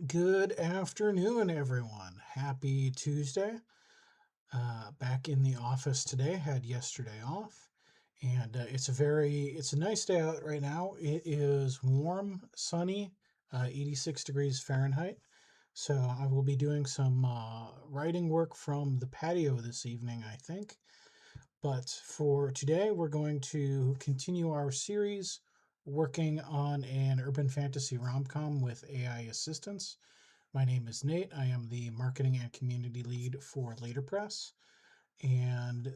Good afternoon, everyone. Happy Tuesday. Back in the office today. Had yesterday off, and it's a nice day out right now. It is warm, sunny, 86 degrees Fahrenheit. So I will be doing some writing work from the patio this evening, I think. But for today, we're going to continue our series working on an urban fantasy rom-com with AI assistance. My name is Nate. I am the marketing and community lead for Laterpress, and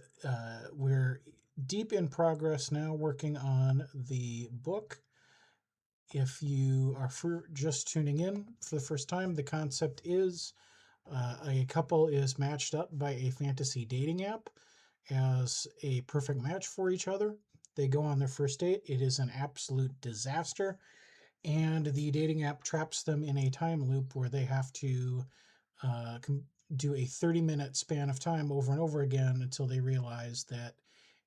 we're deep in progress now working on the book. If you are just tuning in for the first time, the concept is a couple is matched up by a fantasy dating app as a perfect match for each other. They go on their first date. It is an absolute disaster, and the dating app traps them in a time loop where they have to uh, do a 30-minute span of time over and over again until they realize that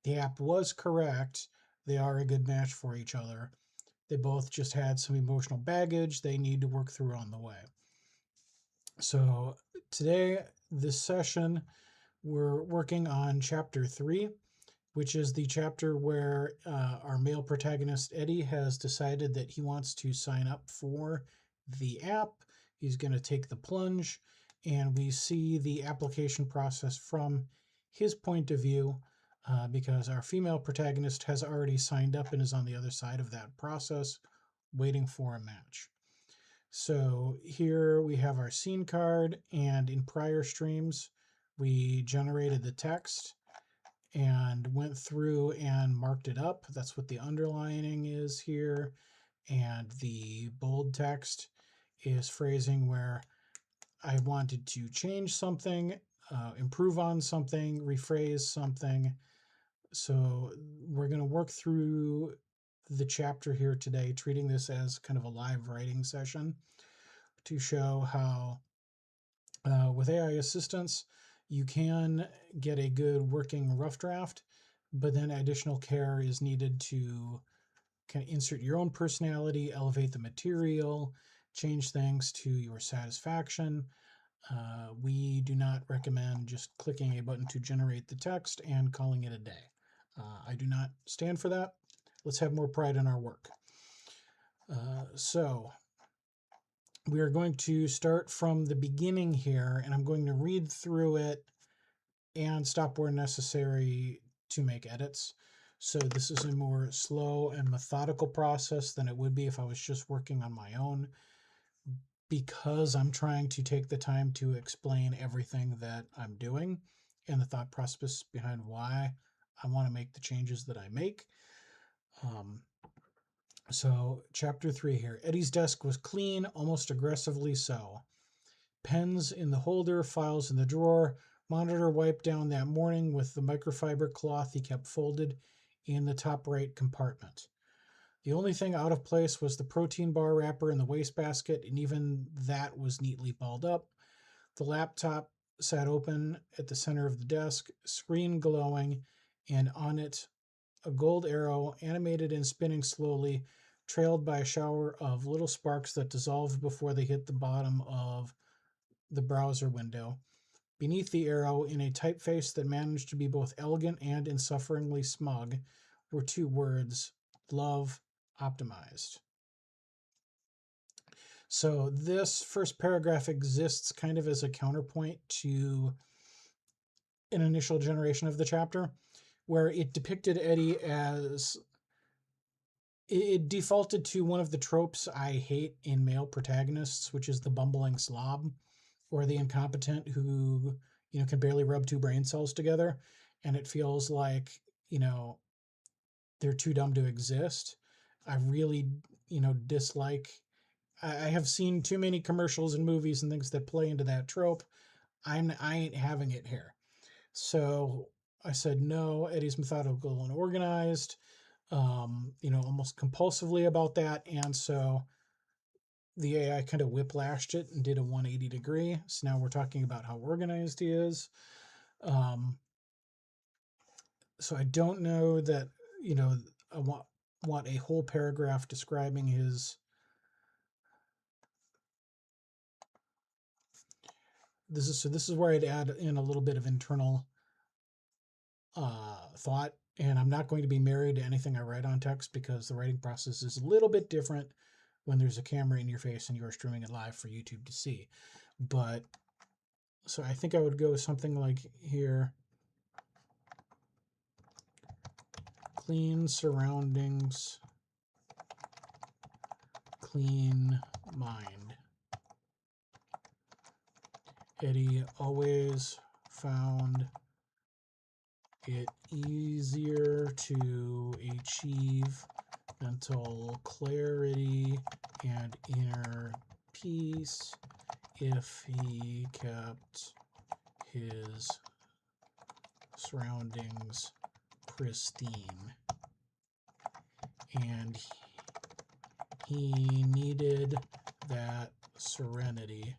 the app was correct. They are a good match for each other. They both just had some emotional baggage they need to work through on the way. So today, this session, we're working on chapter 3, which is the chapter where our male protagonist, Eddie, has decided that he wants to sign up for the app. He's going to take the plunge, and we see the application process from his point of view because our female protagonist has already signed up and is on the other side of that process, waiting for a match. So here we have our scene card, and in prior streams, we generated the text and went through and marked it up. That's what the underlining is here. And the bold text is phrasing where I wanted to change something, improve on something, rephrase something. So we're going to work through the chapter here today, treating this as kind of a live writing session to show how with AI assistance, you can get a good working rough draft, but then additional care is needed to kind of insert your own personality, elevate the material, change things to your satisfaction. We do not recommend just clicking a button to generate the text and calling it a day. I do not stand for that. Let's have more pride in our work. So we are going to start from the beginning here, and I'm going to read through it and stop where necessary to make edits. So this is a more slow and methodical process than it would be if I was just working on my own, because I'm trying to take the time to explain everything that I'm doing and the thought process behind why I want to make the changes that I make. So chapter 3 here. Eddie's desk was clean, almost aggressively so. Pens in the holder, files in the drawer, monitor wiped down that morning with the microfiber cloth he kept folded in the top right compartment. The only thing out of place was the protein bar wrapper in the wastebasket, and even that was neatly balled up. The laptop sat open at the center of the desk, screen glowing, and on it a gold arrow, animated and spinning slowly, trailed by a shower of little sparks that dissolved before they hit the bottom of the browser window. Beneath the arrow, in a typeface that managed to be both elegant and insufferingly smug, were two words: love optimized. So this first paragraph exists kind of as a counterpoint to an initial generation of the chapter, where it depicted Eddie as it defaulted to one of the tropes I hate in male protagonists, which is the bumbling slob or the incompetent who, can barely rub two brain cells together. And it feels like, they're too dumb to exist. I really, dislike. I have seen too many commercials and movies and things that play into that trope. I ain't having it here. So I said, no, Eddie's methodical and organized, almost compulsively about that. And so the AI kind of whiplashed it and did a 180 degree. So now we're talking about how organized he is. So I don't know that, I want a whole paragraph describing his this is where I'd add in a little bit of internal thought. And I'm not going to be married to anything I write on text because the writing process is a little bit different when there's a camera in your face and you are streaming it live for YouTube to see. But so I think I would go with something like here: clean surroundings, clean mind. Eddie always found it easier to achieve mental clarity and inner peace if he kept his surroundings pristine. And he needed that serenity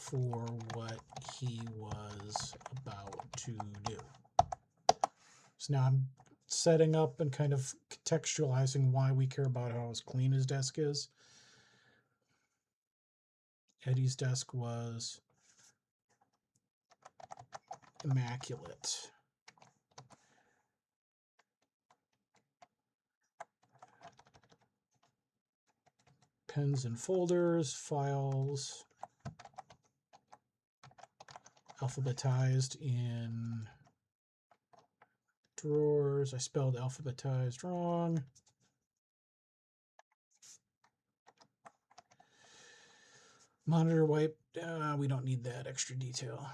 for what he was about to do. So now I'm setting up and kind of contextualizing why we care about how clean his desk is. Eddie's desk was immaculate. Pens and folders, files, alphabetized in drawers. I spelled alphabetized wrong. Monitor wipe. We don't need that extra detail.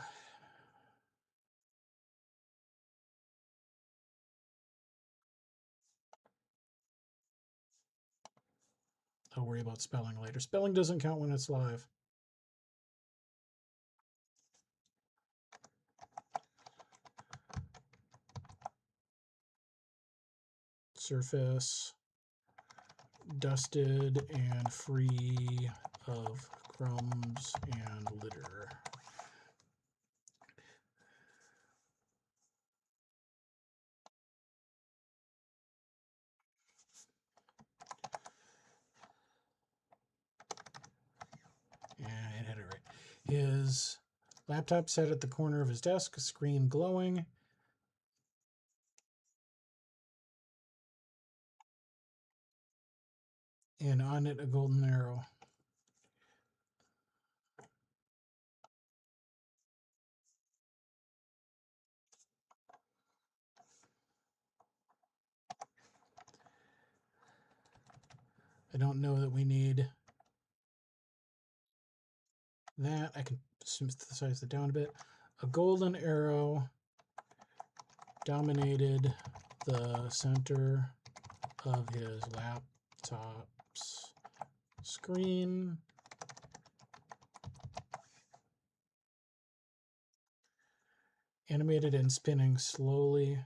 I'll worry about spelling later. Spelling doesn't count when it's live. Surface dusted and free of crumbs and litter. Yeah, it had it right. His laptop sat at the corner of his desk, screen glowing. And on it, a golden arrow. I don't know that we need that. I can synthesize it down a bit. A golden arrow dominated the center of his laptop's screen. Animated and spinning slowly,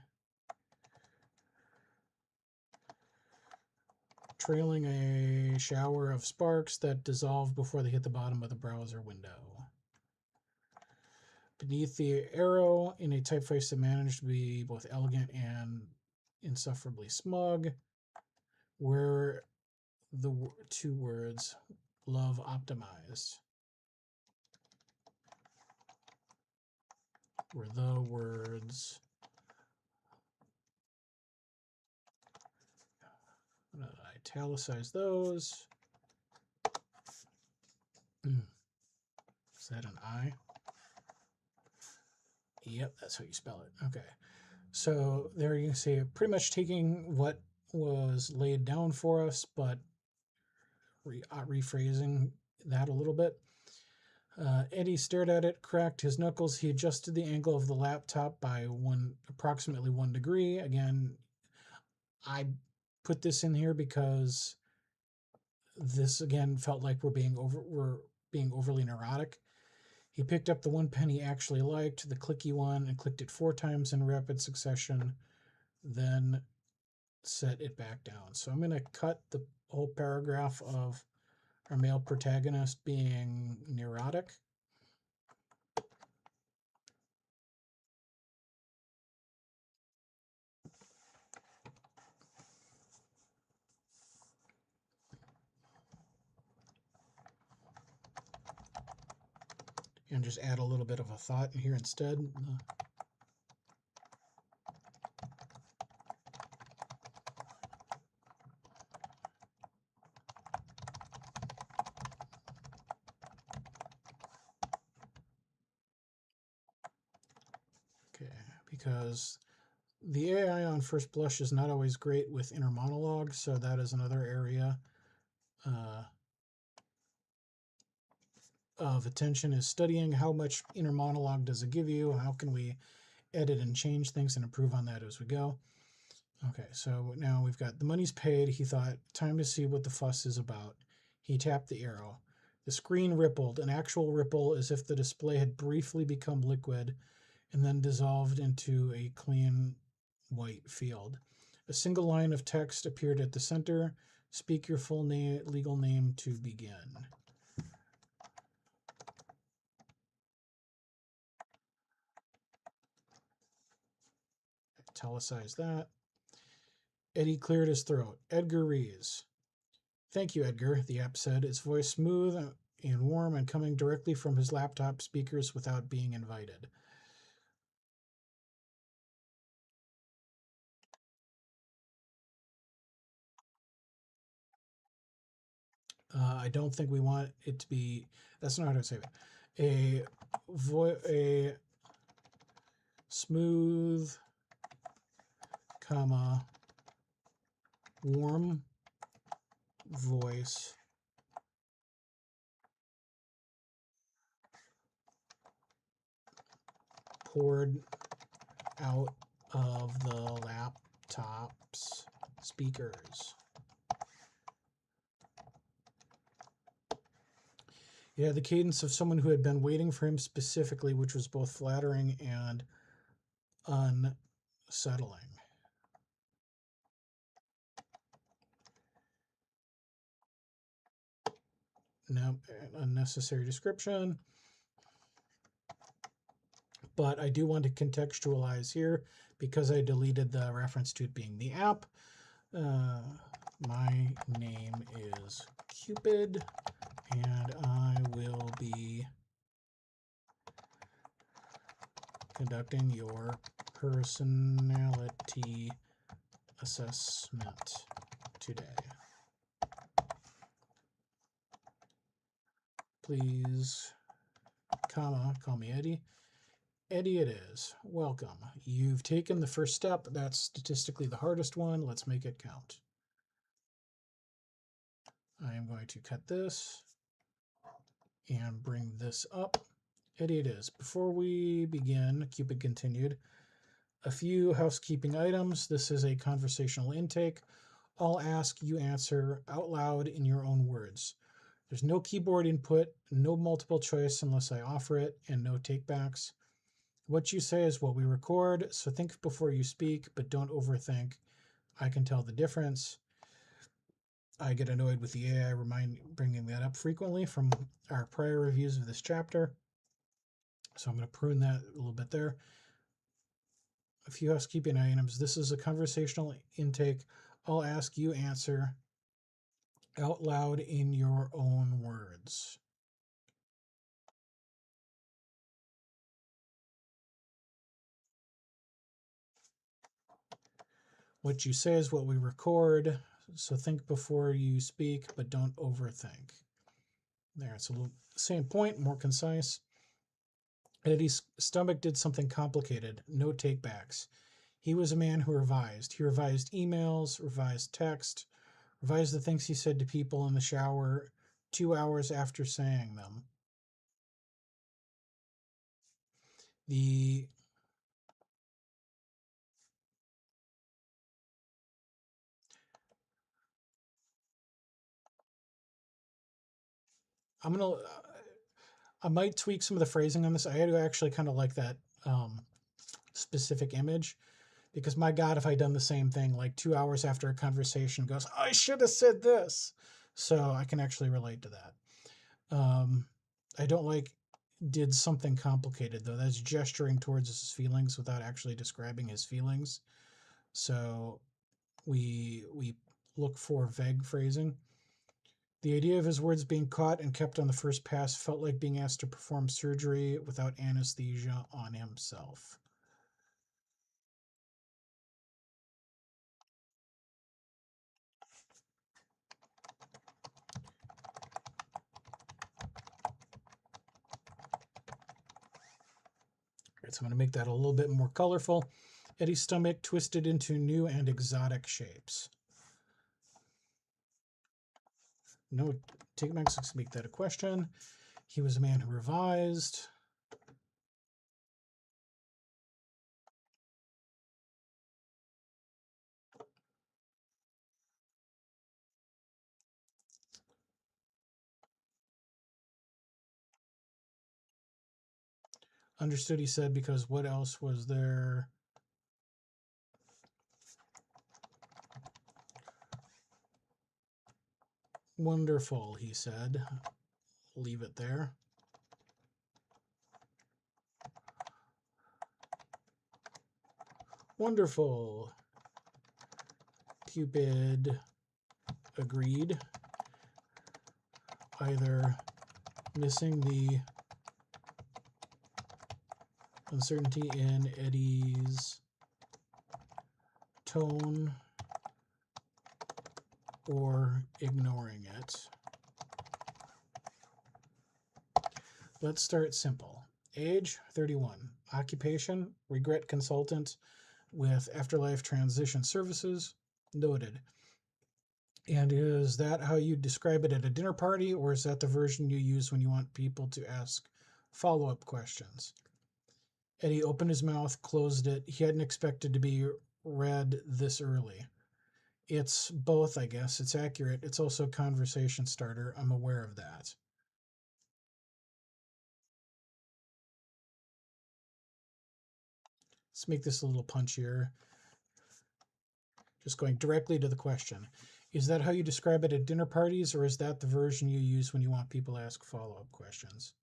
trailing a shower of sparks that dissolved before they hit the bottom of the browser window. Beneath the arrow, in a typeface that managed to be both elegant and insufferably smug, were the two words, love optimized. Were the words. I'm going to italicize those. Is that an I? Yep, that's how you spell it. Okay. So there you can see pretty much taking what was laid down for us, but rephrasing that a little bit. Eddie stared at it, cracked his knuckles. He adjusted the angle of the laptop by approximately 1 degree. Again, I put this in here because this again felt like we're being overly neurotic. He picked up the one pen he actually liked, the clicky one, and clicked it 4 times in rapid succession, then set it back down. So I'm going to cut the whole paragraph of our male protagonist being neurotic. and just add a little bit of a thought in here instead. Okay, because the AI on first blush is not always great with inner monologue, so that is another area of attention, is studying how much inner monologue does it give you, how can we edit and change things and improve on that as we go. Okay, so now we've got the money's paid. He thought, time to see what the fuss is about. He tapped the arrow. The screen rippled, an actual ripple as if the display had briefly become liquid and then dissolved into a clean white field. A single line of text appeared at the center. Speak your full name, legal name to begin. Italicize that. Eddie cleared his throat. Edgar Rees. Thank you, Edgar, the app said, its voice smooth and warm and coming directly from his laptop speakers without being invited. I don't think we want it to be, that's not how to say it, a smooth, comma, warm voice poured out of the laptop's speakers. It had the cadence of someone who had been waiting for him specifically, which was both flattering and unsettling. No, unnecessary description. But I do want to contextualize here because I deleted the reference to it being the app. My name is Cupid, and I will be conducting your personality assessment today. Please, comma, call me Eddie. Eddie it is. Welcome. You've taken the first step. That's statistically the hardest one. Let's make it count. I am going to cut this and bring this up. Eddie it is. Before we begin, Cupid continued, a few housekeeping items. This is a conversational intake. I'll ask, you answer out loud in your own words. There's no keyboard input, no multiple choice unless I offer it, and no takebacks. What you say is what we record, so think before you speak, but don't overthink. I can tell the difference. I get annoyed with the AI bringing that up frequently from our prior reviews of this chapter. So I'm going to prune that a little bit there. A few housekeeping items. This is a conversational intake. I'll ask, you answer out loud in your own words. What you say is what we record, so think before you speak, but don't overthink. There, it's a little same point, more concise. Eddie's stomach did something complicated, no takebacks. He was a man who revised. He revised emails, revised text, revised the things he said to people in the shower 2 hours after saying them. I might tweak some of the phrasing on this. I do actually kind of like that specific image, because my God, if I'd done the same thing like 2 hours after a conversation goes, I should have said this. So I can actually relate to that. I don't like did something complicated though. That's gesturing towards his feelings without actually describing his feelings. So we look for vague phrasing. The idea of his words being caught and kept on the first pass felt like being asked to perform surgery without anesthesia on himself. Right, so I'm going to make that a little bit more colorful. Eddie's stomach twisted into new and exotic shapes. No, take Max to make that a question. He was a man who revised. Understood, he said, because what else was there? Wonderful, he said. Leave it there. Wonderful. Cupid agreed. Either missing the uncertainty in Eddie's tone or ignoring it. Let's start simple. Age, 31. Occupation, regret consultant with Afterlife Transition Services. Noted. And is that how you describe it at a dinner party, or is that the version you use when you want people to ask follow-up questions? Eddie opened his mouth, closed it. He hadn't expected to be read this early. It's both, I guess. It's accurate. It's also a conversation starter. I'm aware of that. Let's make this a little punchier. Just going directly to the question. Is that how you describe it at dinner parties, or is that the version you use when you want people to ask follow-up questions?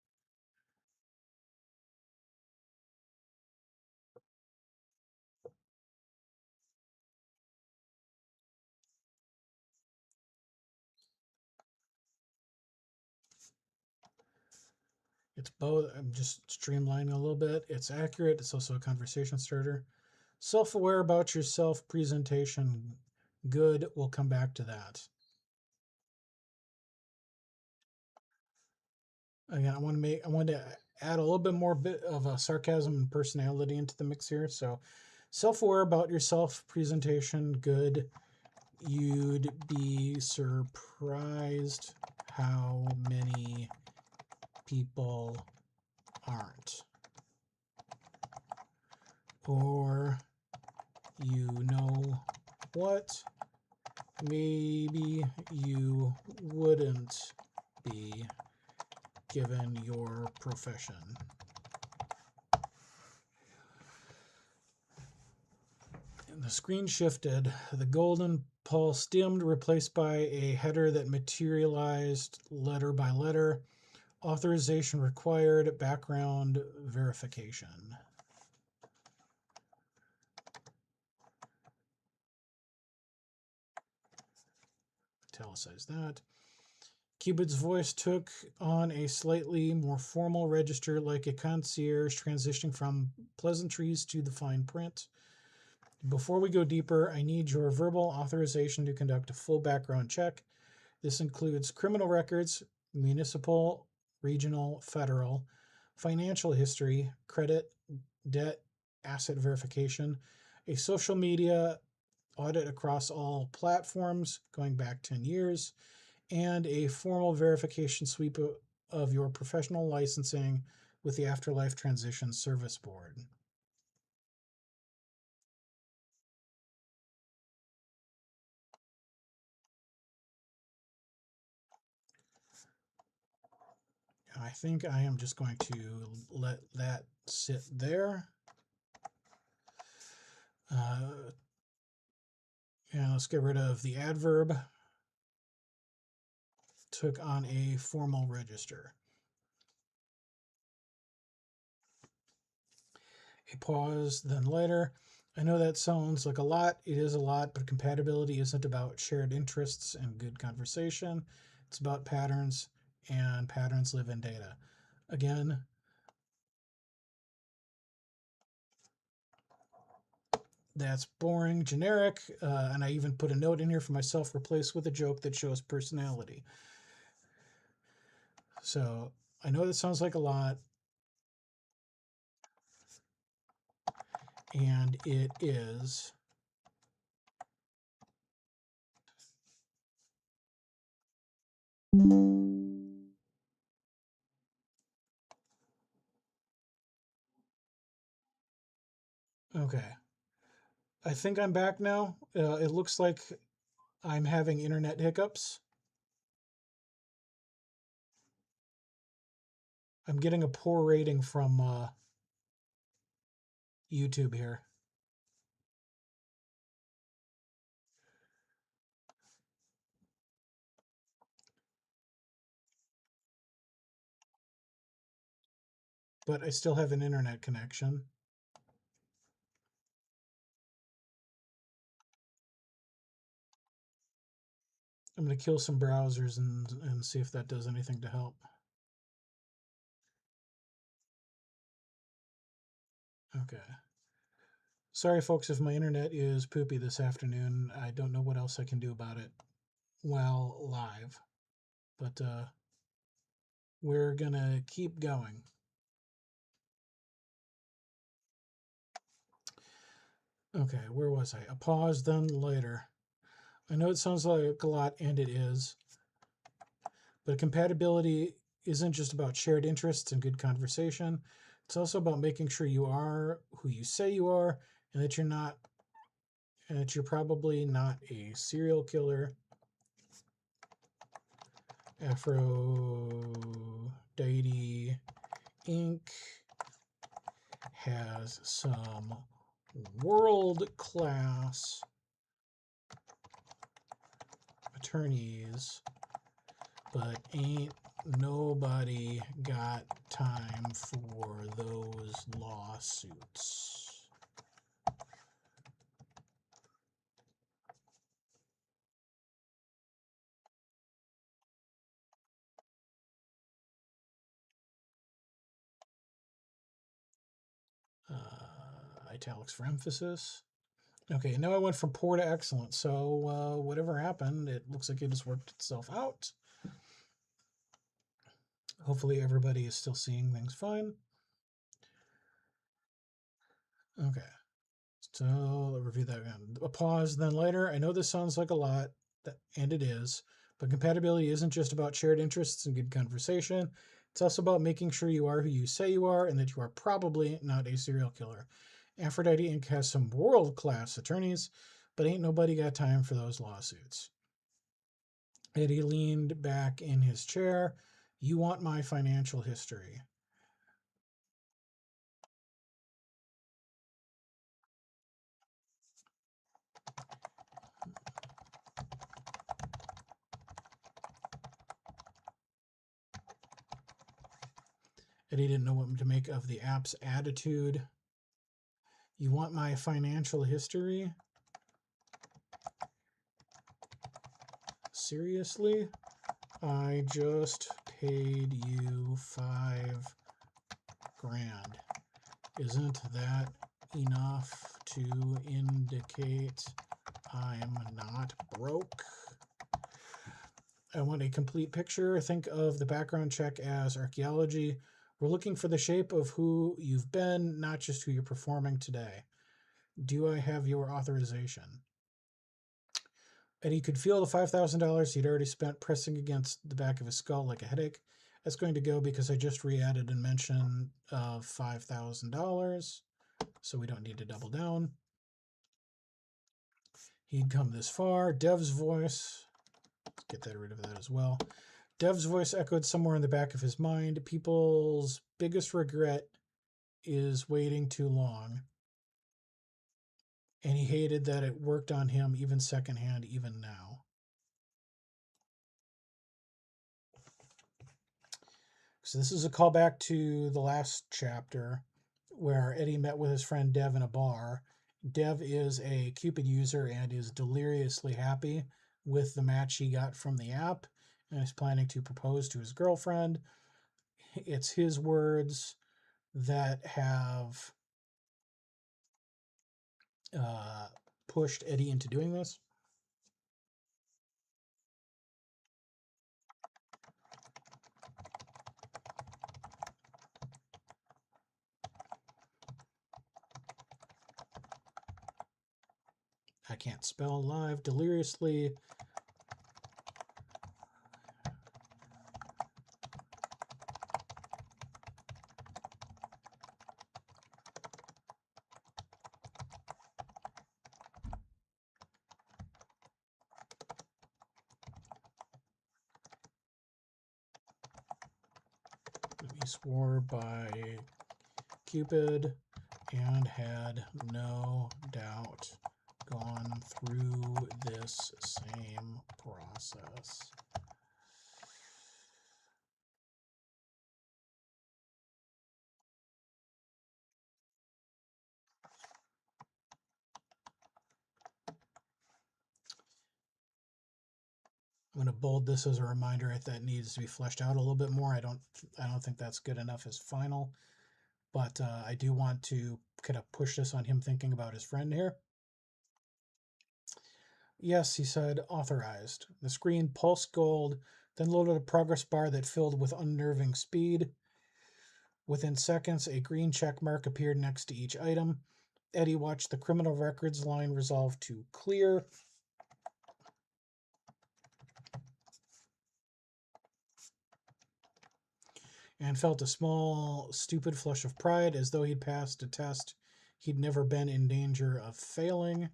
It's both. I'm just streamlining a little bit. It's accurate. It's also a conversation starter. Self-aware about yourself presentation. Good. We'll come back to that. Again, I want to add a little bit more bit of a sarcasm and personality into the mix here. So, self-aware about yourself presentation. Good. You'd be surprised how many people aren't. Or, you know what? Maybe you wouldn't be given your profession. And the screen shifted. The golden pulse dimmed, replaced by a header that materialized letter by letter. Authorization required, background verification. Italicize that. CUPID's voice took on a slightly more formal register, like a concierge transitioning from pleasantries to the fine print. Before we go deeper, I need your verbal authorization to conduct a full background check. This includes criminal records, municipal, regional, federal, financial history, credit, debt, asset verification, a social media audit across all platforms going back 10 years, and a formal verification sweep of your professional licensing with the Afterlife Transition Service Board. I think I am just going to let that sit there. And let's get rid of the adverb. Took on a formal register. A pause, then later. I know that sounds like a lot. It is a lot, but compatibility isn't about shared interests and good conversation. It's about patterns, and patterns live in data. Again, that's boring, generic, and I even put a note in here for myself, replace with a joke that shows personality. So I know that sounds like a lot, and it is. Okay. I think I'm back now. It looks like I'm having internet hiccups. I'm getting a poor rating from YouTube here. But I still have an internet connection. I'm going to kill some browsers and see if that does anything to help. Okay. Sorry, folks, if my internet is poopy this afternoon. I don't know what else I can do about it while live. But we're going to keep going. Okay, where was I? A pause, then later. I know it sounds like a lot, and it is. But compatibility isn't just about shared interests and good conversation. It's also about making sure you are who you say you are, and that you're not, and that you're probably not a serial killer. Aphrodite Inc. has some world-class attorneys, but ain't nobody got time for those lawsuits. Italics for emphasis. Okay, now I went from poor to excellent. So whatever happened, it looks like it has worked itself out. Hopefully everybody is still seeing things fine. Okay, so I'll review that again. A pause, then later. I know this sounds like a lot, and it is, but compatibility isn't just about shared interests and good conversation. It's also about making sure you are who you say you are and that you are probably not a serial killer. Aphrodite Inc. has some world-class attorneys, but ain't nobody got time for those lawsuits. Eddie leaned back in his chair. You want my financial history? Eddie didn't know what to make of the app's attitude. You want my financial history? Seriously? I just paid you $5,000. Isn't that enough to indicate I'm not broke? I want a complete picture. Think of the background check as archaeology. We're looking for the shape of who you've been, not just who you're performing today. Do I have your authorization? Eddie could feel the $5,000 he'd already spent pressing against the back of his skull like a headache. That's going to go because I just re-added a mention of $5,000, so we don't need to double down. He'd come this far. Dev's voice, let's get rid of that as well. Dev's voice echoed somewhere in the back of his mind. People's biggest regret is waiting too long. And he hated that it worked on him even secondhand, even now. So this is a callback to the last chapter where Eddie met with his friend Dev in a bar. Dev is a CUPID user and is deliriously happy with the match he got from the app. and he's planning to propose to his girlfriend. It's his words that have pushed Eddie into doing this. I can't spell live deliriously. He swore by Cupid and had no doubt gone through this same process. I'm going to bold this as a reminder if that needs to be fleshed out a little bit more. I don't think that's good enough as final, but I do want to kind of push this on him thinking about his friend here. Yes, he said, authorized. The screen pulsed gold, then loaded a progress bar that filled with unnerving speed. Within seconds, a green check mark appeared next to each item. Eddie watched the criminal records line resolve to clear. And felt a small, stupid flush of pride as though he'd passed a test he'd never been in danger of failing.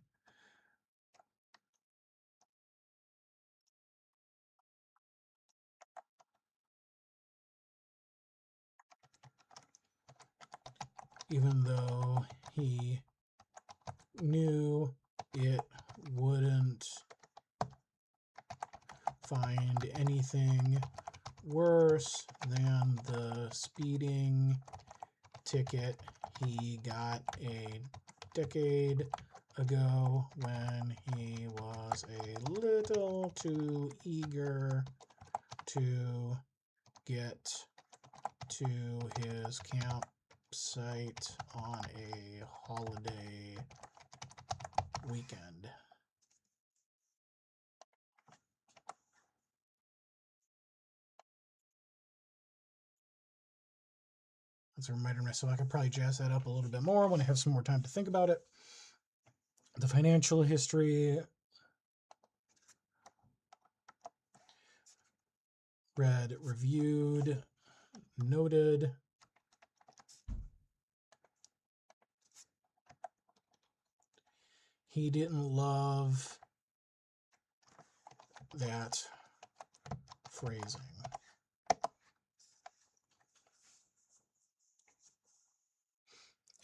Even though he knew it wouldn't find anything worse than the speeding ticket he got a decade ago when he was a little too eager to get to his campsite on a holiday weekend. That's a reminder to myself I could probably jazz that up a little bit more when I have some more time to think about it. The financial history read, reviewed, noted. He didn't love that phrasing.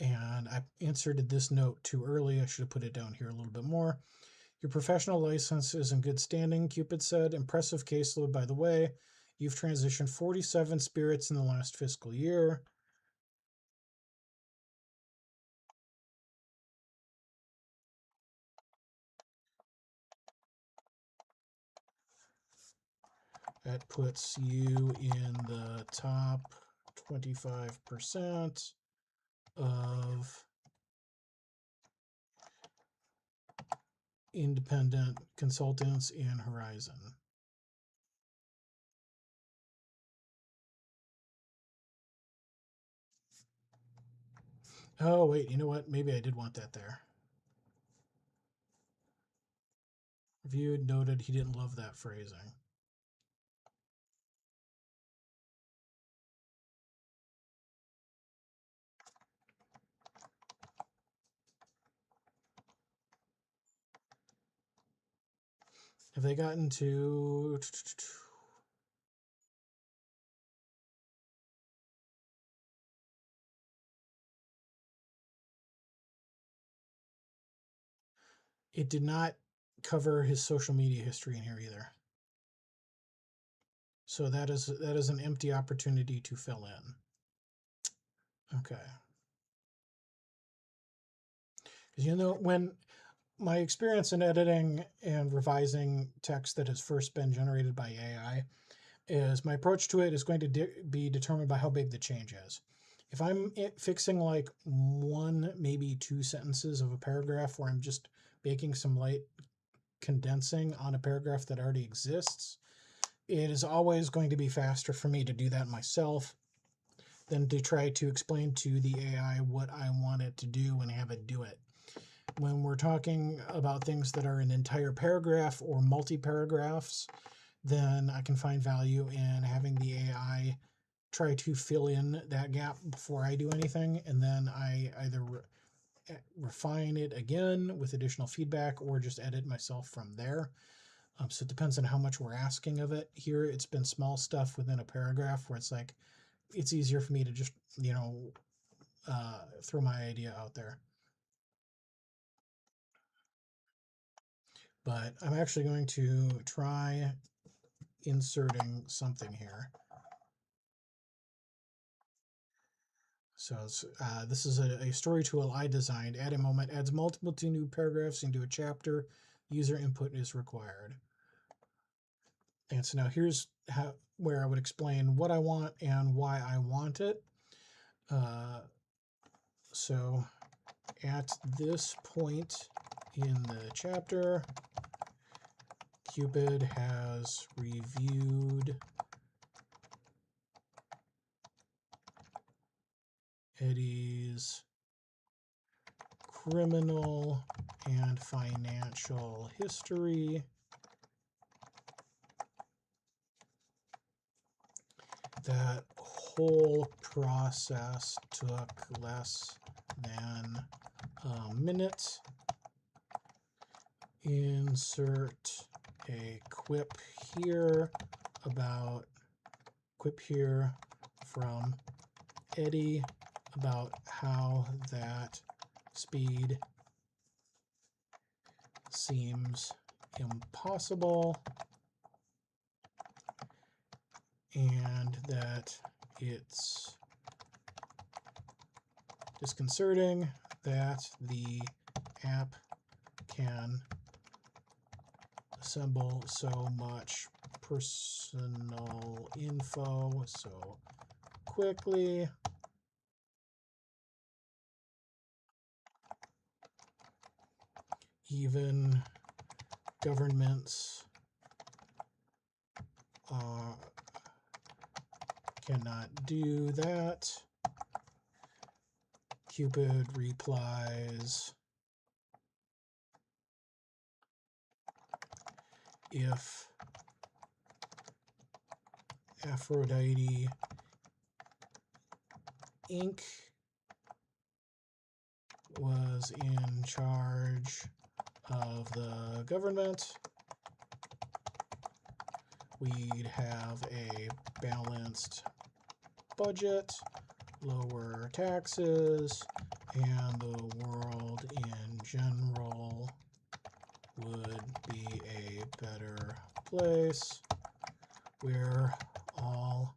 And I inserted this note too early. I should have put it down here a little bit more. Your professional license is in good standing, Cupid said. Impressive caseload, by the way. You've transitioned 47 spirits in the last fiscal year. That puts you in the top 25% of independent consultants in Horizon. Oh, wait, you know what? Maybe I did want that there. Reviewed, noted, he didn't love that phrasing. Have they gotten to... It did not cover his social media history in here either. So that is an empty opportunity to fill in. Okay. Because you know, when my experience in editing and revising text that has first been generated by AI is my approach to it is going to be determined by how big the change is. If I'm fixing like one, maybe two sentences of a paragraph where I'm just making some light condensing on a paragraph that already exists, it is always going to be faster for me to do that myself than to try to explain to the AI what I want it to do and have it do it. When we're talking about things that are an entire paragraph or multi-paragraphs, then I can find value in having the AI try to fill in that gap before I do anything, and then I either refine it again with additional feedback or just edit myself from there. So it depends on how much we're asking of it. Here it's been small stuff within a paragraph where it's like, it's easier for me to just, throw my idea out there. But I'm actually going to try inserting something here. So this is a story tool I designed. Add a moment adds multiple new paragraphs into a chapter. User input is required. And so now here's where I would explain what I want and why I want it. So at this point in the chapter, CUPID has reviewed Eddie's criminal and financial history. That whole process took less than a minute. Insert a quip here from Eddie about how that speed seems impossible and that it's disconcerting that the app can assemble so much personal info so quickly. Even governments cannot do that. CUPID replies, if Aphrodite Inc. was in charge of the government, we'd have a balanced budget, lower taxes, and the world in general would be a better place. We're all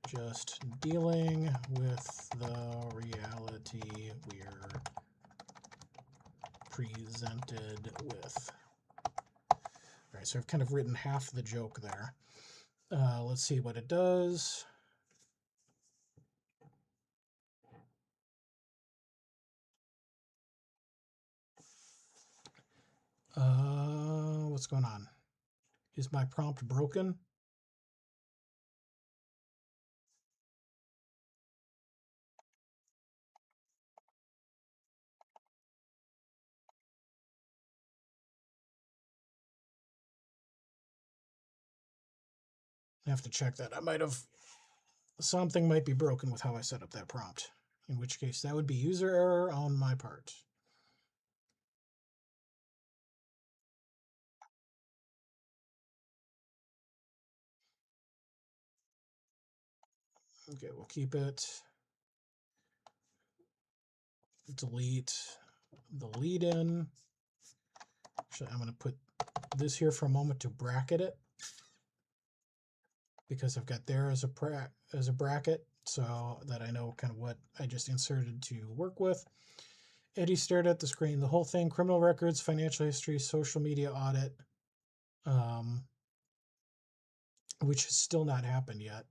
just dealing with the reality we're presented with. All right, so I've kind of written half the joke there. Let's see what it does. What's going on? Is my prompt broken? I have to check that. Something might be broken with how I set up that prompt, in which case that would be user error on my part. Okay, we'll keep it. Delete the lead in. Actually, I'm going to put this here for a moment to bracket it because I've got there as a bracket so that I know kind of what I just inserted to work with. Eddie stared at the screen. The whole thing: criminal records, financial history, social media audit, which has still not happened yet.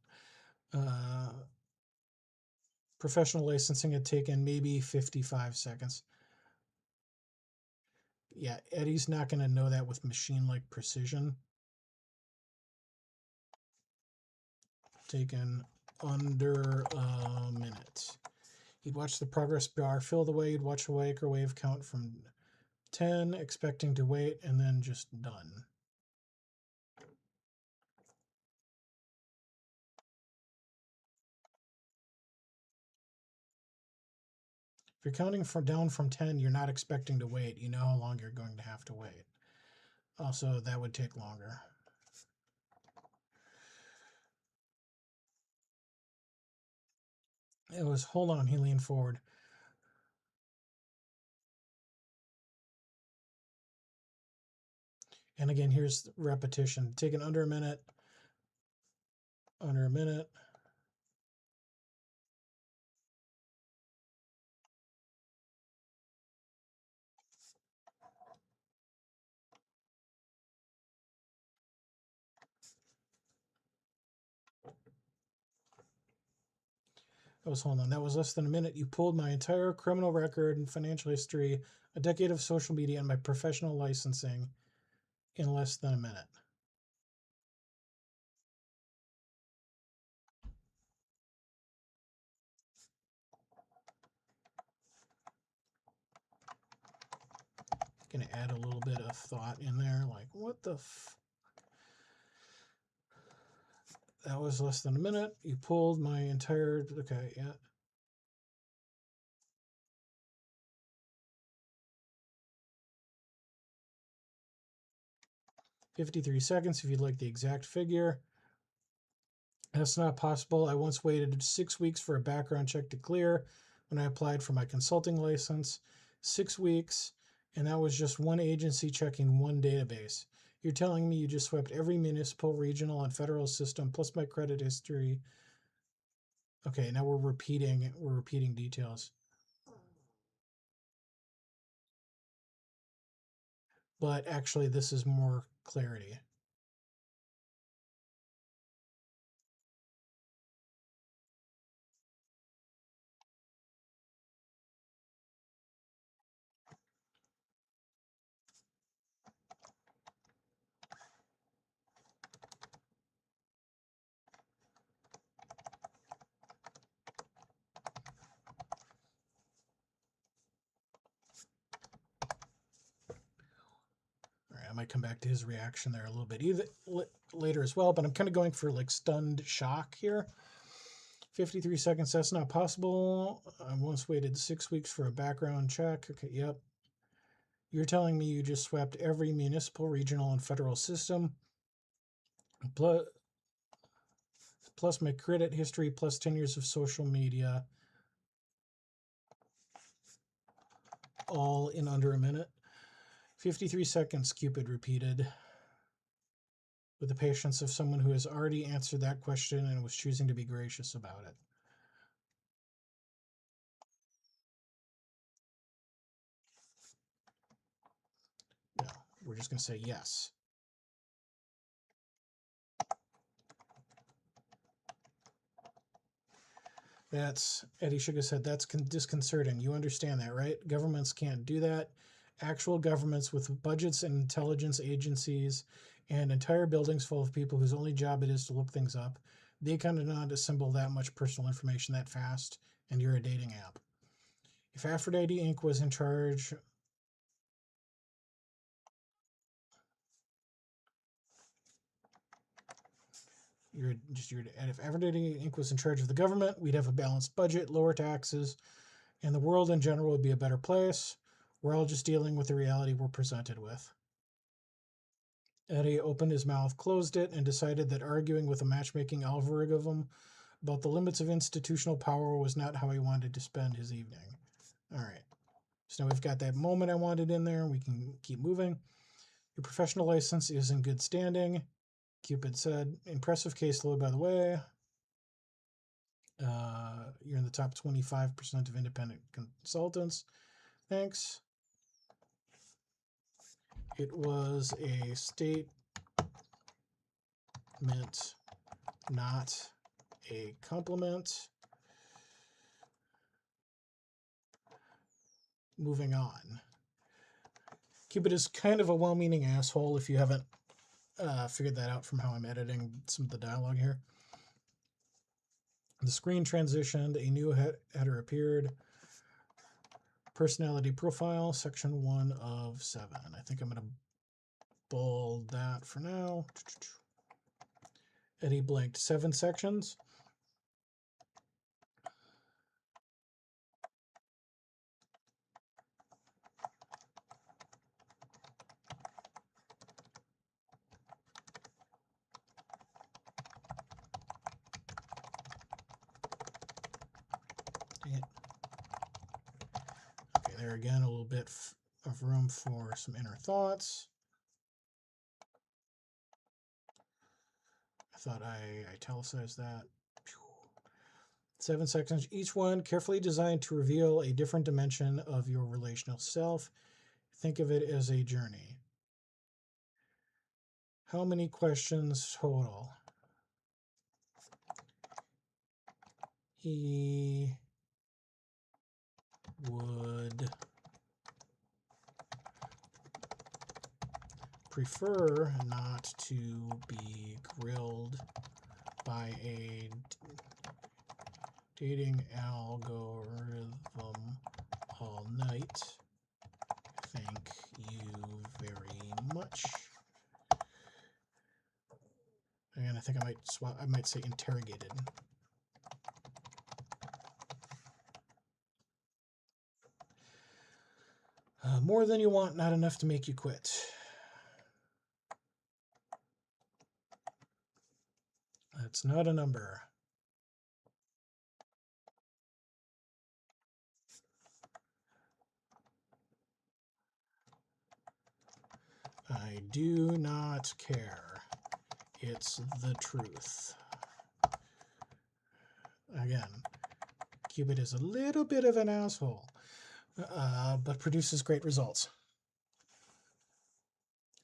Professional licensing had taken maybe 55 seconds. Yeah, Eddie's not going to know that with machine-like precision. Taken under a minute. He'd watch the progress bar fill the way. He'd watch a microwave count from 10, expecting to wait, and then just done. If you're counting down from 10, you're not expecting to wait. You know how long you're going to have to wait. Also, that would take longer. It was, hold on, he leaned forward. And again, here's repetition. Taken under a minute, under a minute. Hold on, that was less than a minute. You pulled my entire criminal record and financial history, a decade of social media, and my professional licensing in less than a minute. Gonna add a little bit of thought in there, like, what the that was less than a minute. You pulled my entire, okay, yeah. 53 seconds if you'd like the exact figure. That's not possible. I once waited 6 weeks for a background check to clear when I applied for my consulting license. 6 weeks, and that was just one agency checking one database. You're telling me you just swept every municipal, regional, and federal system plus my credit history. Okay, now we're repeating details. But actually, this is more clarity. All right, I might come back to his reaction there a little bit later as well, but I'm kind of going for like stunned shock here. 53 seconds, that's not possible. I once waited 6 weeks for a background check. Okay, yep. You're telling me you just swept every municipal, regional, and federal system, plus my credit history, plus 10 years of social media, all in under a minute. 53 seconds, CUPID repeated, with the patience of someone who has already answered that question and was choosing to be gracious about it. No, we're just going to say yes. Eddie shook his head. That's disconcerting. You understand that, right? Governments can't do that. Actual governments with budgets and intelligence agencies and entire buildings full of people whose only job it is to look things up, they cannot assemble that much personal information that fast, and you're a dating app. If Aphrodite Inc. was in charge, if Aphrodite Inc. was in charge of the government, we'd have a balanced budget, lower taxes, and the world in general would be a better place. We're all just dealing with the reality we're presented with. Eddie opened his mouth, closed it, and decided that arguing with a matchmaking algorithm about the limits of institutional power was not how he wanted to spend his evening. All right. So now we've got that moment I wanted in there. We can keep moving. Your professional license is in good standing. CUPID said, impressive caseload, by the way. You're in the top 25% of independent consultants. Thanks. It was a statement, not a compliment. Moving on. Cupid is kind of a well-meaning asshole if you haven't figured that out from how I'm editing some of the dialogue here. The screen transitioned, a new header appeared. Personality profile, section 1 of 7. I think I'm going to bold that for now. Eddie blanked 7 sections. Dang it. Okay, there again, a little bit of room for some inner thoughts. I thought I italicized that. 7 sections, each one carefully designed to reveal a different dimension of your relational self. Think of it as a journey. How many questions total? He would prefer not to be grilled by a dating algorithm all night. Thank you very much. And I think I might say interrogated. More than you want, not enough to make you quit. That's not a number. I do not care. It's the truth. Again, Cupid is a little bit of an asshole, but produces great results.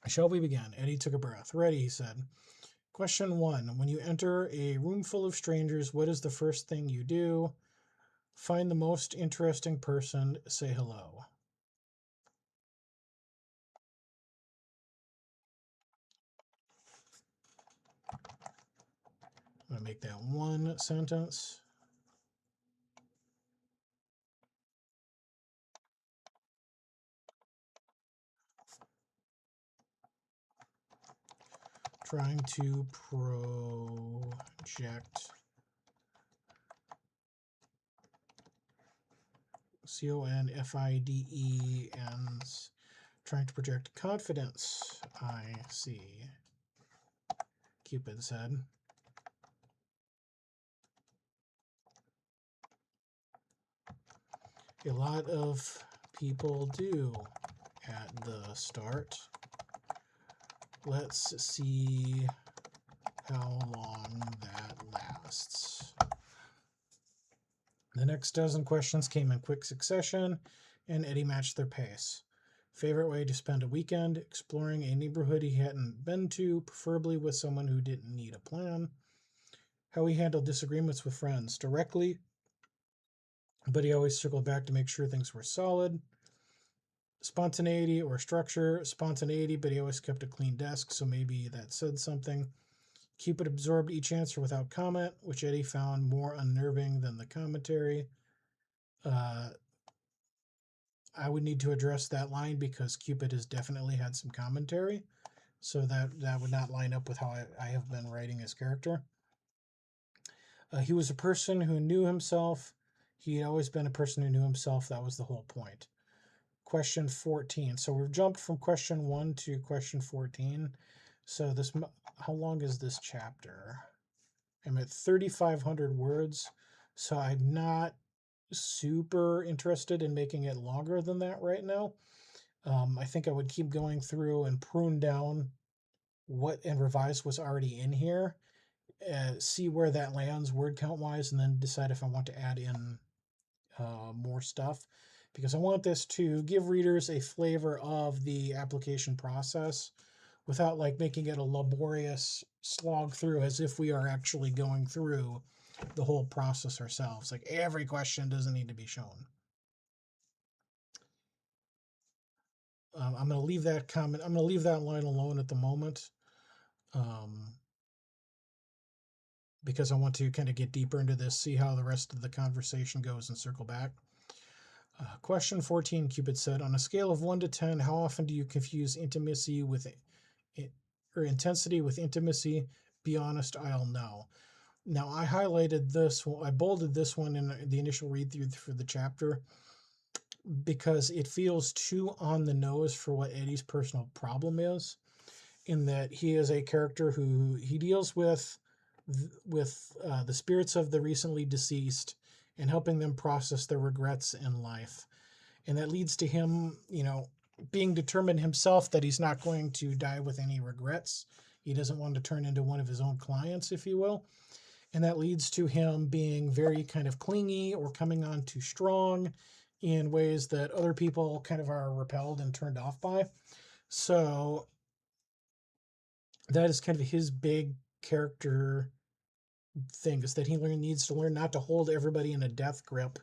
Shall we begin? Eddie took a breath. Ready, he said. Question 1. When you enter a room full of strangers, what is the first thing you do? Find the most interesting person, say hello. I'm going to make that one sentence. Trying to project CONFIDE and trying to project confidence. I see. Cupid said. A lot of people do at the start. Let's see how long that lasts. The next dozen questions came in quick succession, and Eddie matched their pace. Favorite way to spend a weekend? Exploring a neighborhood he hadn't been to, preferably with someone who didn't need a plan. How he handled disagreements with friends? Directly, but he always circled back to make sure things were solid. Spontaneity or structure? Spontaneity, but he always kept a clean desk, so maybe that said something. Cupid absorbed each answer without comment, which Eddie found more unnerving than the commentary. I would need to address that line because Cupid has definitely had some commentary, so that would not line up with how I have been writing his character. He was a person who knew himself. He had always been a person who knew himself. That was the whole point. Question 14. So we've jumped from question 1 to question 14. So this, how long is this chapter? I'm at 3,500 words, so I'm not super interested in making it longer than that right now. I think I would keep going through and prune down what and revise what's already in here, see where that lands word count wise, and then decide if I want to add in more stuff. because I want this to give readers a flavor of the application process without like making it a laborious slog through as if we are actually going through the whole process ourselves. Like every question doesn't need to be shown. I'm going to leave that comment. I'm going to leave that line alone at the moment, because I want to kind of get deeper into this, see how the rest of the conversation goes, and circle back. Question 14, Cupid said, on a scale of 1 to 10, how often do you confuse intimacy with or intensity with intimacy? Be honest, I'll know. Now, I highlighted this one, I bolded this one in the initial read through for the chapter because it feels too on the nose for what Eddie's personal problem is, in that he is a character who he deals with the spirits of the recently deceased and helping them process their regrets in life. And that leads to him, being determined himself that he's not going to die with any regrets. He doesn't want to turn into one of his own clients, if you will. And that leads to him being very kind of clingy or coming on too strong in ways that other people kind of are repelled and turned off by. So that is kind of his big character thing, is that he needs to learn not to hold everybody in a death grip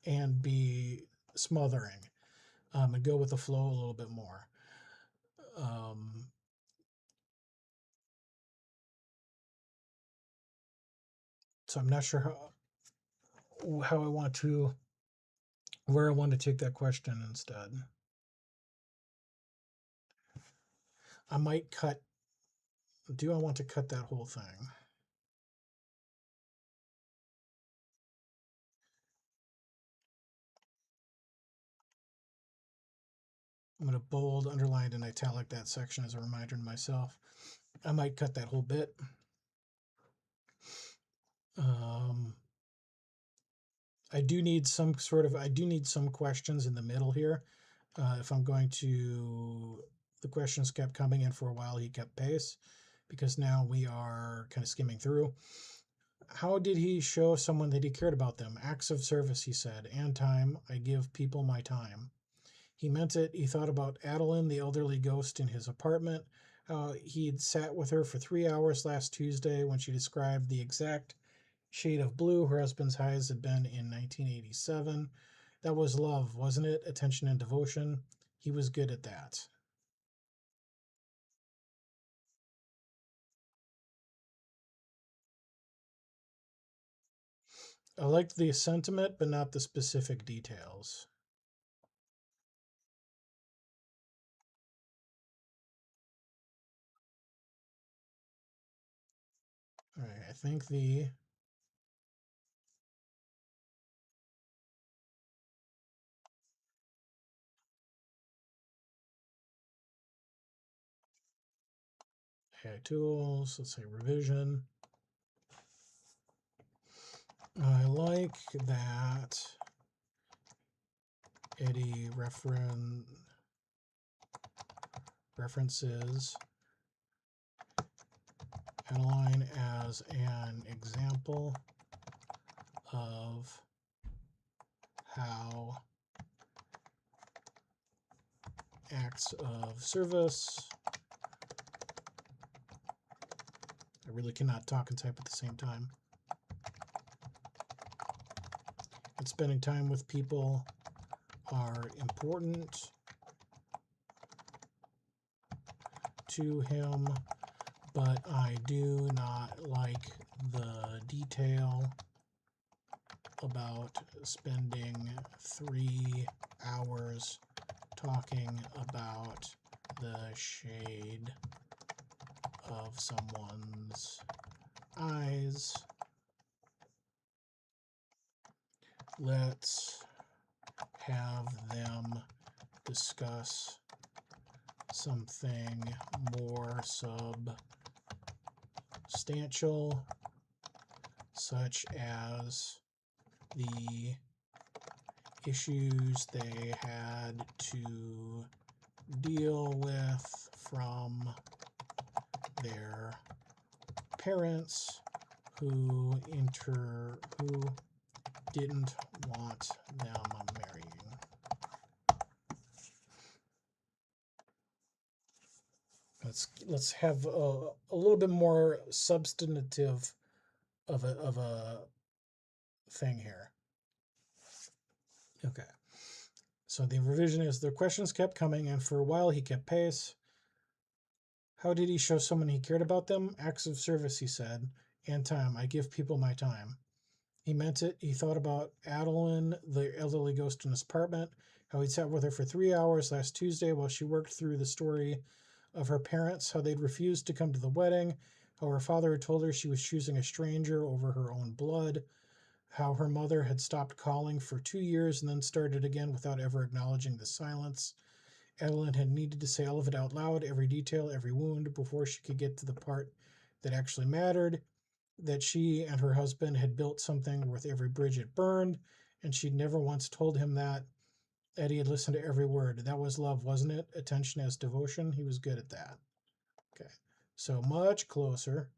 and be smothering, and go with the flow a little bit more. So I'm not sure how I want to, where I want to take that question instead. I might cut, do I want to cut that whole thing? I'm going to bold, underline, and italic that section as a reminder to myself. I might cut that whole bit. I do need some questions in the middle here. If I'm going to, the questions kept coming in for a while, he kept pace, because now we are kind of skimming through. How did he show someone that he cared about them? Acts of service, he said, and time. I give people my time. He meant it. He thought about Adeline, the elderly ghost in his apartment. He'd sat with her for 3 hours last Tuesday when she described the exact shade of blue her husband's eyes had been in 1987. That was love, wasn't it? Attention and devotion. He was good at that. I liked the sentiment, but not the specific details. All right, I think the AI tools, let's say revision. I like that Eddie references Adeline as an example of how acts of service. I really cannot talk and type at the same time. And spending time with people are important to him, but I do not like the detail about spending 3 hours talking about the shade of someone's eyes. Let's have them discuss something more substantial, such as the issues they had to deal with from their parents who didn't want them marrying. Let's have a little bit more substantive of a thing here. Okay. So the revision is the questions kept coming, and for a while he kept pace. How did he show someone he cared about them? Acts of service, he said, and time. I give people my time. He meant it. He thought about Adeline, the elderly ghost in his apartment, how he'd sat with her for 3 hours last Tuesday while she worked through the story of her parents, how they'd refused to come to the wedding, how her father had told her she was choosing a stranger over her own blood, how her mother had stopped calling for 2 years and then started again without ever acknowledging the silence. Adeline had needed to say all of it out loud, every detail, every wound, before she could get to the part that actually mattered, that she and her husband had built something worth every bridge it burned, and she'd never once told him that. Eddie had listened to every word. That was love, wasn't it? Attention as devotion. He was good at that. Okay, so much closer.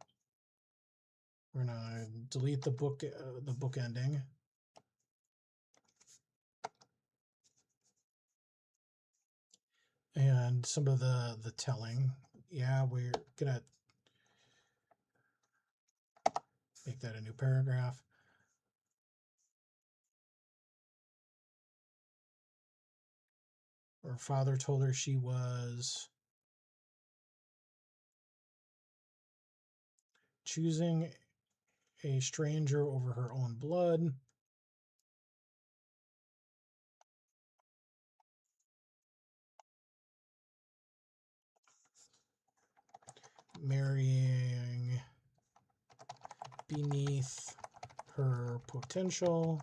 We're gonna delete the book ending. And some of the telling. Yeah, we're gonna make that a new paragraph. Her father told her she was choosing a stranger over her own blood. Marrying beneath her potential.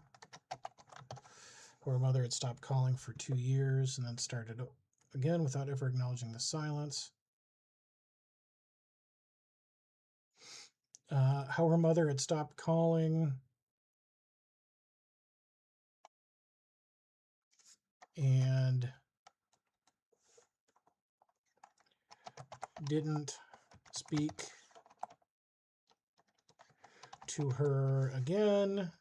Her mother had stopped calling for 2 years and then started again without ever acknowledging the silence. How her mother had stopped calling and didn't speak to her again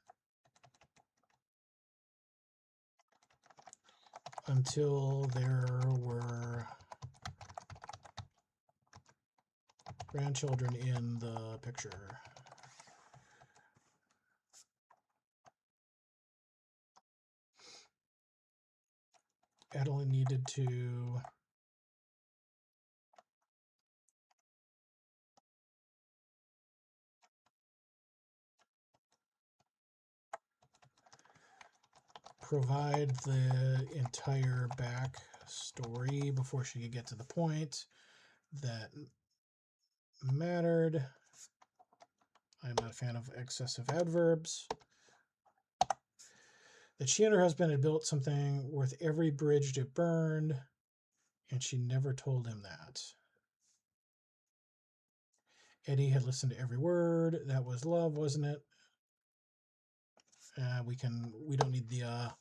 until there were grandchildren in the picture. Adeline needed to provide the entire back story before she could get to the point that mattered. I'm not a fan of excessive adverbs. That she and her husband had built something worth every bridge it burned, and she never told him that. Eddie had listened to every word. That was love, wasn't it? We don't need the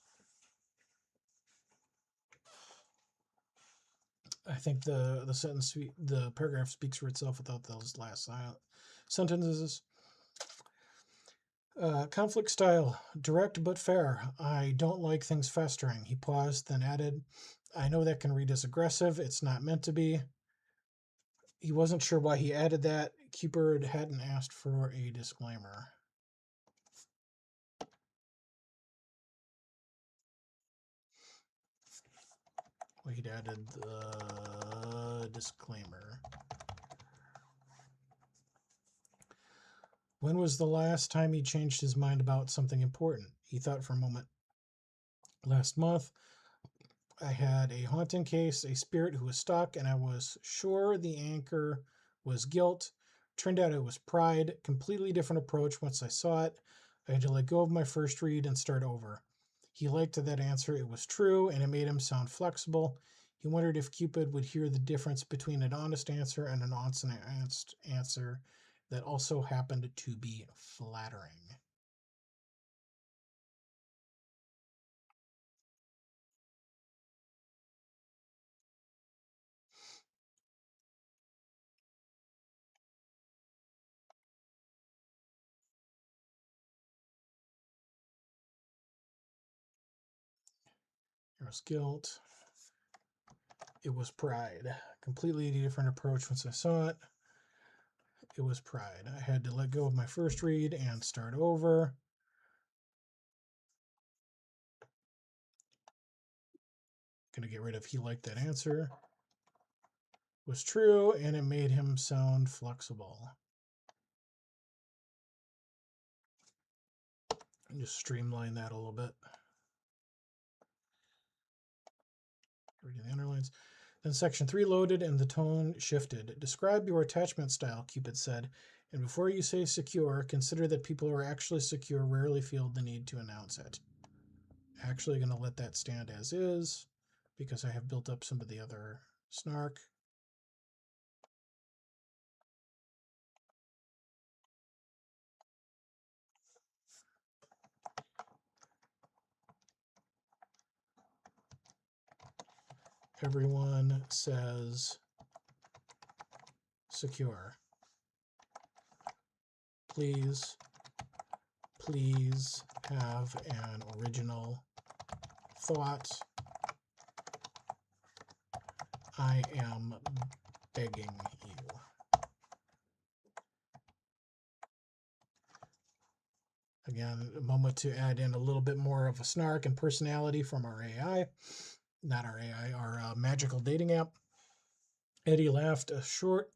I think the paragraph speaks for itself without those last sentences. Conflict style, direct but fair. I don't like things festering. He paused, then added, I know that can read as aggressive. It's not meant to be. He wasn't sure why he added that. Cupid hadn't asked for a disclaimer. Well, he'd added the disclaimer. When was the last time he changed his mind about something important? He thought for a moment. Last month, I had a haunting case, a spirit who was stuck, and I was sure the anchor was guilt. Turned out it was pride. Completely different approach once I saw it. I had to let go of my first read and start over. He liked that answer. It was true, and it made him sound flexible. He wondered if Cupid would hear the difference between an honest answer and an honest answer that also happened to be flattering. Hero's guilt. It was pride. Completely different approach once I saw it. It was pride. I had to let go of my first read and start over. Gonna get rid of he liked that answer. Was true, and it made him sound flexible. And just streamline that a little bit. Reading the underlines. Then section 3 loaded and the tone shifted. Describe your attachment style, Cupid said. And before you say secure, consider that people who are actually secure rarely feel the need to announce it. Actually going to let that stand as is because I have built up some of the other snark. Everyone says secure. Please have an original thought. I am begging you. Again, a moment to add in a little bit more of a snark and personality from our AI. Not our AI, our magical dating app. Eddie laughed, a short,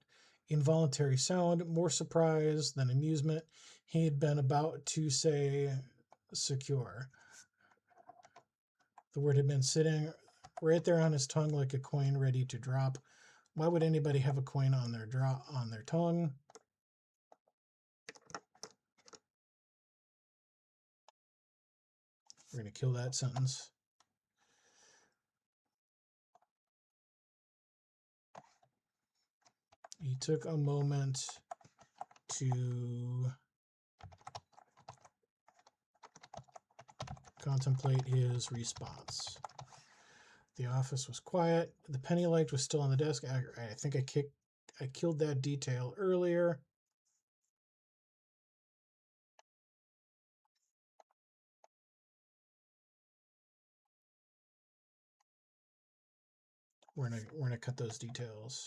involuntary sound, more surprise than amusement. He had been about to say secure. The word had been sitting right there on his tongue like a coin ready to drop. Why would anybody have a coin on their tongue? We're going to kill that sentence. He took a moment to contemplate his response. The office was quiet. The penny light was still on the desk. I think I killed that detail earlier. We're gonna cut those details.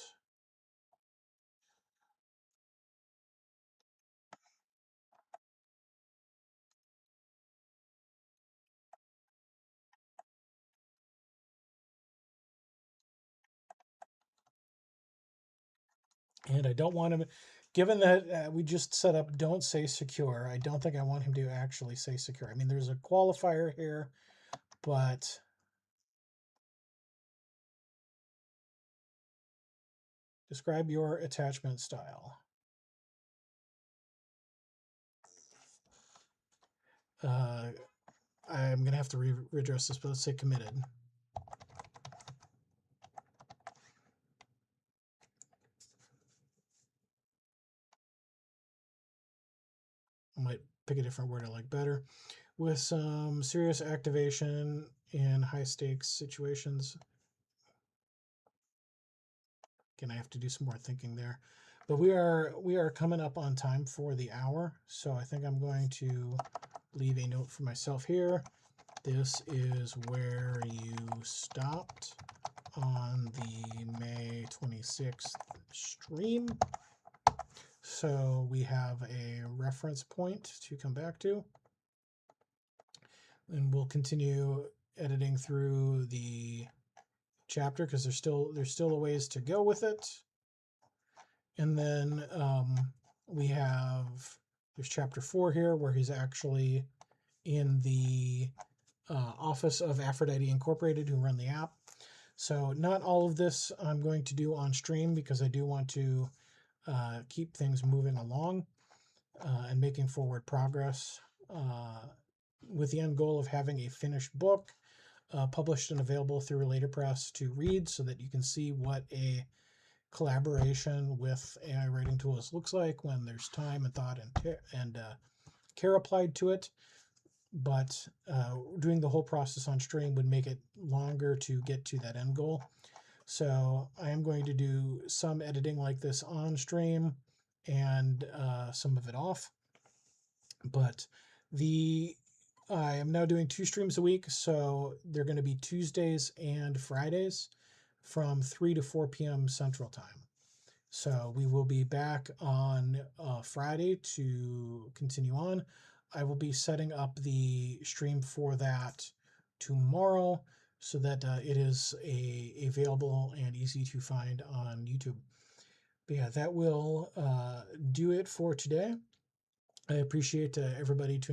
And I don't want him, given that we just set up don't say secure, I don't think I want him to actually say secure. I mean, there's a qualifier here, but describe your attachment style. I'm going to have to readdress this, but let's say committed. I might pick a different word I like better. With some serious activation in high stakes situations. Again, I have to do some more thinking there. But we are coming up on time for the hour, so I think I'm going to leave a note for myself here. This is where you stopped on the May 26th stream. So we have a reference point to come back to. And we'll continue editing through the chapter because there's still a ways to go with it. And then there's chapter 4 here where he's actually in the office of Aphrodite Incorporated, who run the app. So not all of this I'm going to do on stream because I do want to keep things moving along and making forward progress with the end goal of having a finished book published and available through Laterpress to read so that you can see what a collaboration with AI writing tools looks like when there's time and thought and care applied to it. But doing the whole process on stream would make it longer to get to that end goal. So I am going to do some editing like this on stream and some of it off. But I am now doing 2 streams a week, so they're going to be Tuesdays and Fridays. from 3 to 4 p.m. Central Time. So we will be back on Friday to continue on. I will be setting up the stream for that tomorrow so that it is available and easy to find on YouTube. But yeah, that will do it for today. I appreciate everybody tuning